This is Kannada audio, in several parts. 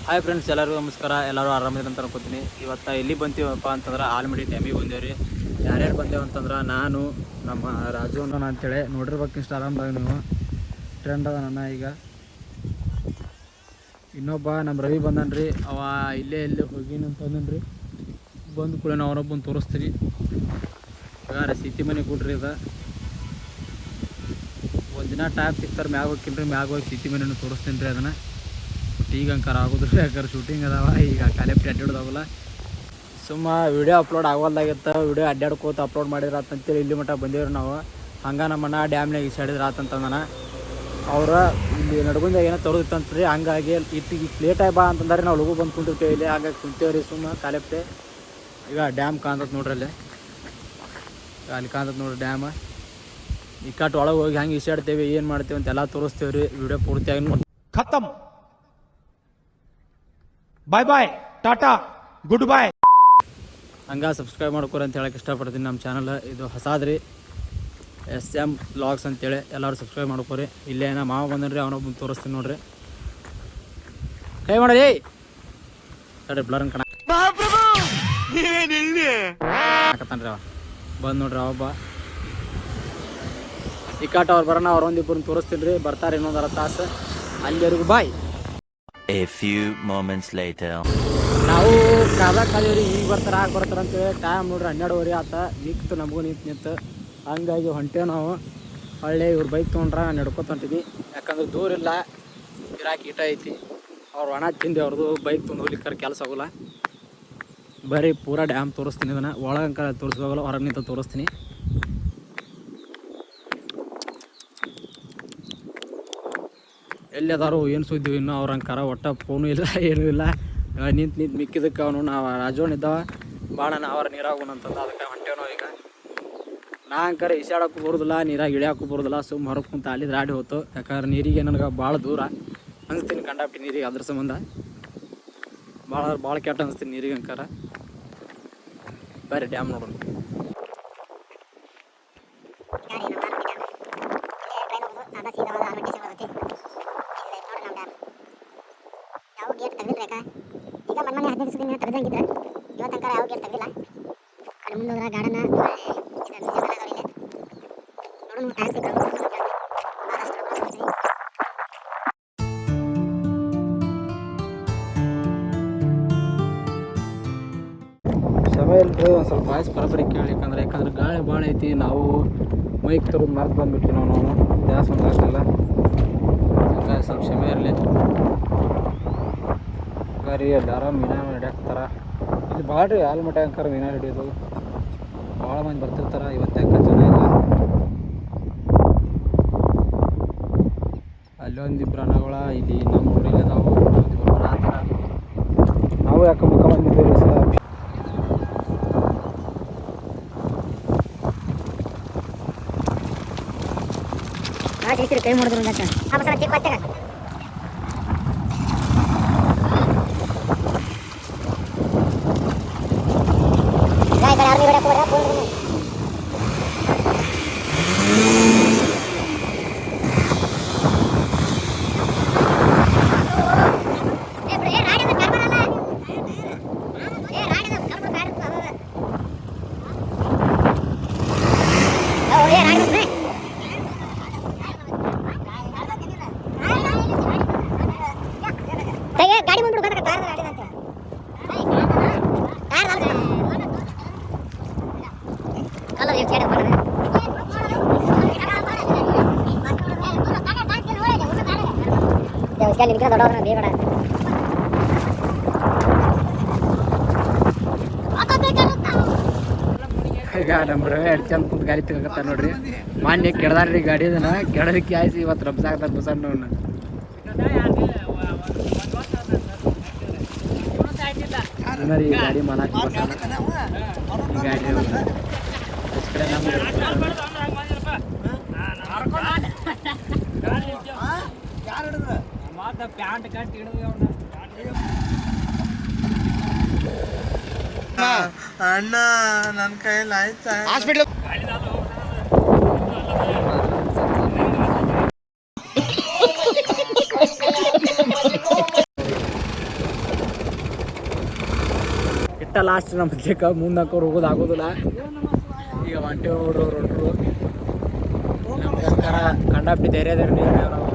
ಹಾಯ್ ಫ್ರೆಂಡ್ಸ್, ಎಲ್ಲರಿಗೂ ನಮಸ್ಕಾರ. ಎಲ್ಲರೂ ಆರಾಮಿದ್ರೆ ಅಂತ ಅನ್ಕೋತೀನಿ. ಇವತ್ತು ಎಲ್ಲಿ ಬಂತೀವಪ್ಪ ಅಂತಂದ್ರೆ ಆಲ್ಮಡಿ ಡ್ಯಾಮಿಗೆ ಬಂದೇವ್ರಿ. ಯಾರ್ಯಾರು ಬಂದೇವು ಅಂತಂದ್ರೆ ನಾನು, ನಮ್ಮ ರಾಜು ಅಣ್ಣ ಅಂತೇಳಿ ನೋಡಿರ್ಬೇಕು ಇನ್ಸ್ಟಾಗ್ರಾಮ್ದಾಗ ನೀವು. ಟ್ರೆಂಡ್ ಅದ ನನ್ನ ಈಗ. ಇನ್ನೊಬ್ಬ ನಮ್ಮ ರವಿ ಬಂದನ್ರಿ. ಅವ ಇಲ್ಲೇ ಹೋಗಿನ ಅಂತಂದನ್ರಿ. ಬಂದು ಕೂಡ ನಾವು ಅವನೊಬ್ಬನ ತೋರಿಸ್ತೀನಿ. ಹಾಗಾದ್ರೆ ಸಿಟಿ ಮನೆ ಕೊಡ್ರಿ ಅದ. ಒಂದಿನ ಟೈಮ್ ಸಿಗ್ತಾರೆ ಮ್ಯಾಗ ಹೋಗ್ತೀನಿ. ಮ್ಯಾಗ ಹೋಗಿ ಸಿಟಿ ಮನೆಯನ್ನು ತೋರಿಸ್ತೀನಿ ರೀ ಅದನ್ನು. ಈಗ ಅಂಕಾರ ಆಗೋದ್ರಿ, ಯಾಕಂದ್ರೆ ಶೂಟಿಂಗ್ ಅದಾವ. ಈಗ ಕಾಲೇಪ್ಟಿ ಅಡ್ಡಾಡೋದಾಗಲ್ಲ. ಸುಮ್ಮ ವಿಡಿಯೋ ಅಪ್ಲೋಡ್ ಆಗೋಲ್ದಾಗಿತ್ತು. ವಿಡಿಯೋ ಅಡ್ಡಾಡ್ಕೋತ ಅಪ್ಲೋಡ್ ಮಾಡಿದ್ರೆ ಆತಂತೇಳಿ ಇಲ್ಲಿ ಮಟ್ಟ ಬಂದೇವ್ರಿ ನಾವು. ಹಂಗೆ ನಮ್ಮನ್ನ ಡ್ಯಾಮ್ನಾಗ ಈಸಾಡಿದ್ರೆ ಆತಂತಂದನ. ಅವ್ರ ಇಲ್ಲಿ ನಡ್ಕೊಂಡಾಗ ಏನೋ ತರೋದಿತ್ತಂತ್ರಿ. ಹಂಗಾಗಿ ಈಗ ಲೇಟಾಗಿ ಬಾ ಅಂತಂದ್ರೆ ನಾವು ಲಘು ಬಂದು ಕುಂತಿರ್ತೇವೆ ಇಲ್ಲಿ. ಹಾಗಾಗಿ ಕುಂತೇವ್ರಿ ಸುಮ್ಮ ಕಾಲೇಪ್ಟೆ. ಈಗ ಡ್ಯಾಮ್ ಕಾಣ್ತದೆ ನೋಡ್ರಿ ಅಲ್ಲಿ ಕಾಣ್ತದೆ ನೋಡ್ರಿ ಡ್ಯಾಮ್. ಈ ಕಟ್ ಒಳಗೆ ಹೋಗಿ ಹೆಂಗೆ ಈಸಾಡ್ತೇವೆ, ಏನು ಮಾಡ್ತೇವೆ ಅಂತೆಲ್ಲ ತೋರಿಸ್ತೇವೆ ರೀ. ವಿಡಿಯೋ ಪೂರ್ತಿಯಾಗಿ ನೋಡಿ. ಖತಮ್, ಬಾಯ್ ಬಾಯ್, ಟಾಟಾ, ಗುಡ್ ಬಾಯ್. ಹಂಗೆ ಸಬ್ಸ್ಕ್ರೈಬ್ ಮಾಡ್ಕೊರಿ ಅಂತ ಹೇಳಕ್ಕೆ ಇಷ್ಟಪಡ್ತೀನಿ. ನಮ್ಮ ಚಾನಲ್ ಇದು ಹೊಸಾದ್ರಿ, SM ವ್ಲಾಗ್ಸ್ ಅಂತೇಳಿ. ಎಲ್ಲರೂ ಸಬ್ಸ್ಕ್ರೈಬ್ ಮಾಡ್ಕೊರಿ. ಇಲ್ಲೇ ನಮ್ಮ ಮಾವ ಬಂದನ್ರಿ, ಅವನೊಬ್ಬನ ತೋರಿಸ್ತೀನಿ ನೋಡ್ರಿ. ಕೈ ಮಾಡ್ರಿ ಸರಿ ಬ್ಲರ್ನ್ ಕಣ ಹಾಕತ್ತಾನ್ರಿ. ಅವ ಬಂದು ನೋಡ್ರಿ ಅವೊಬ್ಬ. ಈ ಕಾಟ ಅವ್ರು ಬರೋಣ. ಅವ್ರೊಂದಿಬ್ಬರನ್ನ ತೋರಿಸ್ತೀನಿ ರೀ. ಬರ್ತಾರೆ ಇನ್ನೊಂದು ಅರ್ಧ ತಾಸು. ಅಲ್ಲಿವರೆಗೂ ಬಾಯ್. A few moments later. ನಾವು ಕಾದೇವ್ರಿ. ಈಗ ಬರ್ತಾರೆ ಅಂತೇಳಿ. ಟೈಮ್ ನೋಡ್ರಿ 12:30 ಆತ. ನಿಂತು ನಮಗೂ ನಿಂತು ಹಂಗಾಗಿ ಹೊಂಟೇವು ನಾವು. ಹೊಳ್ಳಿ ಇವ್ರು ಬೈಕ್ ತೊಗೊಂಡ್ರ ನಡ್ಕೊತ ಹೊಂಟಿದ್ವಿ. ಯಾಕಂದ್ರೆ ದೂರ ಇಲ್ಲ, ಇರಾಕ್ ಈಟ ಐತಿ. ಅವ್ರು ಒಣ ತಿಂದು ಅವ್ರದ್ದು ಬೈಕ್ ತೊಗೊಂಡು ಹೋಗ್ಲಿಕ್ಕೆ ಕೆಲಸ ಆಗೋಲ್ಲ. ಬರೀ ಪೂರಾ ಡ್ಯಾಮ್ ತೋರಿಸ್ತೀನಿ. ಇದನ್ನು ಒಳಗಂಕ ತೋರಿಸೋಗಲ್ಲ, ಹೊರಗೆ ನಿಂತ ತೋರಿಸ್ತೀನಿ. ಎಲ್ಲಿ ಅದಾರು ಏನು ಸುದ್ದಿವಿ ಇನ್ನೂ ಅವ್ರ ಅಂಕಾರ. ಒಟ್ಟ ಫೋನು ಇಲ್ಲ, ಏನೂ ಇಲ್ಲ. ನಿಂತು ಮಿಕ್ಕಿದಕ್ಕೆ ಅವನು ನಾವು ರಾಜೋಣ ಇದ್ದಾವ ಭಾಳ ಅವ್ರ ನೀರಾಗೋಣಂತಂದು. ಅದಕ್ಕೆ ಹೊಂಟೇವ್ ನಾವು ಈಗ. ನಾ ಅಂಕಾರ ಈಸಾಡೋಕ್ಕೂ ಬರೋದಿಲ್ಲ, ನೀರಾಗ ಇಳಿಯೋಕ್ಕೂ ಬರೋದಿಲ್ಲ. ಸುಮ್ಮ ಹೊರಗೆ ಕುಂತ ಅಲ್ಲಿದ್ರೆ ಆಡಿ ಹೋತು. ಯಾಕಂದ್ರೆ ನೀರಿಗೆ ನನಗೆ ಭಾಳ ದೂರ ಅನಿಸ್ತೀನಿ. ಕಂಡಾಪಟ್ಟಿ ನೀರಿಗೆ ಅದ್ರ ಸಂಬಂಧ ಭಾಳ ಕೆಟ್ಟ ಅನಿಸ್ತೀನಿ ನೀರಿಗೆ ಅಂಕಾರ. ಬೇರೆ ಡ್ಯಾಮ್ ನೋಡೋಣ. ಗೇಟ್ ತೆಗೆದಿರ್ಬೇಕಾ? ಈಗ ಮನೆ 15 ದಿವಸದಿಂದ ತೆಗೆದಂಗಿದ್ರೆ ಇವತ್ತು ತನಕ ಯಾವ ಗೇಟ್ ತೆಗೆದಿಲ್ಲ. ಕಡೆ ಮುಂದೆ ಹೋದ್ರೆ ಗಾರ್ಡನ್ ನೋಡೋಣ. ಟೈಮ್ ಸಿಕ್ಕರೆ ಸಮಯ ಇಲ್ಲರಿ. ಒಂದು ಸ್ವಲ್ಪ ವಾಯ್ಸ್ ಬರೋಬ್ಬರಿ ಕೇಳಿ. ಯಾಕಂದ್ರೆ ಗಾಳಿ ಭಾಳ ಐತಿ. ನಾವು ಮೈಕ್ ತರೋದು ಮಾರ್ಕ್ ಬಂದುಬಿಟ್ರಿ ನಾವು ಜಾಸ್ತಿ ಒಂದು ಅಷ್ಟೆಲ್ಲ. ಹಂಗಾಗಿ ಸ್ವಲ್ಪ ಸಮಯ ಇರಲಿ. ಗಾರಿ ಅಲ್ಲಿ ಆರಾಮ್ ಮೀನಾ ಹಿಡಿಯಾಕ್ತಾರ. ಇಲ್ಲಿ ಭಾಳ ರೀ ಆಲ್ಮಟ್ಟೆ ಅಂಕಾರ ಮೀನಾ ಹಿಡಿಯೋದು. ಭಾಳ ಮಂದಿ ಬರ್ತಿರ್ತಾರೆ. ಇವತ್ತು ಯಾಕೆ ಜನ ಇಲ್ಲ. ಅಲ್ಲೊಂದಿಬ್ಬರು ಅಣ್ಣಗಳ ಇಲ್ಲಿ ನಮ್ಮ ಊರಲ್ಲಿ ನಾವು ಒಂದಿಬ್ಬರು ಬರತ್ತಾರ. ನಾವು ಯಾಕೆ ಮುಖ ಬಂದಿದ್ದೇವೆ ಸರ್. ಕೈ ಮಾಡಿದ್ರು ಚಿಕ್ಕ ಗಾಡಿ ಬಂದ್ಬಿಡು ದೊಡ್ಡವ್ರನ್ನ ಬೇಡ. ಈಗ ನಮ್ಮ ರವೆ ಚಂದ ಕುಂತ ಗಾಡಿ ತಗೋತಾರ ನೋಡ್ರಿ. ಮಾನ್ಯ ಕೆಡದಾರ್ರಿ ಗಾಡಿ. ಅದನ್ನ ಕೆಡದಕ್ಕೆ ಆಯ್ಸಿ ಇವತ್ತು ರಬ್ಸಾಕ್ತಾರ ಬಸಣ್ಣವ್ನ. ರೀ ಗಾಡಿ ಮಾಲಾಕ್ ಗಾಡಿ ಪ್ಯಾಂಟ್ ಕಟ್ಟಿ ಅಣ್ಣ ನನ್ನ ಕೈಯಲ್ಲಿ ಆಯ್ತಾ ಹಾಸ್ಪಿಟ್ಲ್ ಇಟ್ಟ ಲಾಸ್ಟ್ ನಮ್ಮ ಮದ್ಯಕ್ಕೆ ಮುಂದೆ ಹಾಕೋರು ಹೋಗೋದು ಆಗೋದಿಲ್ಲ. ಈಗ ಒಂಟೆ ಹೊರಟ್ರು ನಮ್ಗೋಸ್ಕರ ಕಂಡಾಪಟ್ಟಿ ಧೈರ್ಯ ನಾವು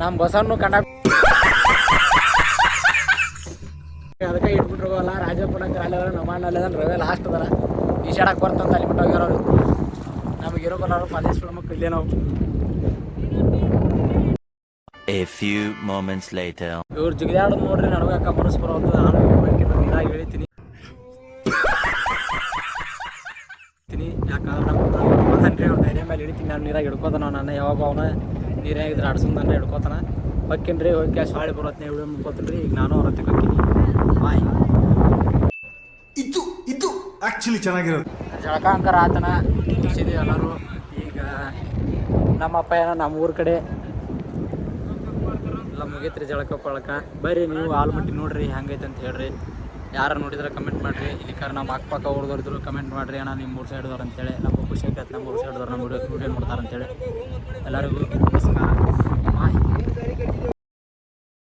ನಮ್ಮ ಬಸವನ್ನು ಅದಕ್ಕೆ ಇಟ್ಬಿಟ್ರೋಲ್ಲ ರಾಜಪುರಕ್ಕೆ ಅಲ್ಲ ನಮ್ಮ ಅಲ್ಲ ರವೆ ಲಾಸ್ಟ್ ಅದರ ಈಶಾಡಕ್ಕೆ ಬರ್ತಂತ ಅಲ್ಲಿ ಬಿಟ್ಟು ಹೋಗ್ಯಾರವ್ರು. ನಮಗಿರೋ ಬರೋರು ಮಲ್ಲೇಶ್ವರ ಮಕ್ಕಳು ಇಲ್ಲೇ ನಾವು. A few moments later. ಇವ್ರು ಜಿಗಿದಾಡೋದು ನೋಡ್ರಿ ನನಗೆ ಅಕ್ಕ ಮನಸ್ಸು ಬರೋದು. ನಾನು ನೀರಾಗಿ ಹೇಳ್ತೀನಿ ಯಾಕಂದ್ರೆ ನಮ್ಮ ಅವ್ರ ಧೈರ್ಯ ಮೇಲೆ ಹಿಡಿತೀನಿ. ನಾನು ನೀರಾಗಿ ಹಿಡ್ಕೋತಾನ ನಾನು ಯಾವಾಗ ಅವನ ನೀರಾಗಿದ್ರೆ ಆಡ್ಸೋದು ನನ್ನ ಹಿಡ್ಕೋತಾನ. ಹೊಕ್ಕೇನು ರೀ ಹೋಗಿ ಕ್ಯಾಶ್ ಹಾಳಿ ಬರೋತ್ನೇ ವಿಡಿಯೋ ಮುಗ್ಕೋತೀನಿ ರೀ. ಈಗ ನಾನು ಅವ್ರ ಹತ್ತಿರ ಹೋಗ್ತೀನಿ. ಬಾಯ್. ಇದು ಆಕ್ಚುಲಿ ಚೆನ್ನಾಗಿರೋದು. ಜಳಕಾಂಕರ ಆತನ ಮುಗಿಸಿದ್ದೀವಿ ಎಲ್ಲರೂ. ಈಗ ನಮ್ಮಪ್ಪ ಏನೋ ನಮ್ಮ ಊರ ಕಡೆ ಎಲ್ಲ ಮುಗೀತ್ರಿ ಜಳಕ ಪಳಕ. ಬರ್ರಿ ನೀವು ಆಲ್ಮಟ್ಟಿ ನೋಡ್ರಿ ಹೆಂಗೈತೆ ಅಂತ ಹೇಳ್ರಿ. ಯಾರು ನೋಡಿದ್ರೆ ಕಮೆಂಟ್ ಮಾಡಿರಿ. ಇಲ್ಲಿ ನಮ್ಮ ಅಕ್ಕಪಕ್ಕ ಹುಡುಗರಿದ್ರು ಕಮೆಂಟ್ ಮಾಡಿರಿ ಅಣ್ಣ ನಿಮ್ಮ ಊರು ಸೈಡ್ದವ್ರು ಅಂತೇಳಿ. ನಮ್ಮ ಖುಷಿ ಆಗೈತೆ ನಮ್ಮ ಊರು ಸೈಡ್ದವ್ರು ನಮ್ಮ ವಿಡಿಯೋ ನೋಡ್ತಾರೆ ಅಂತೇಳಿ. ಎಲ್ಲರಿಗೂ ನಮಸ್ಕಾರ.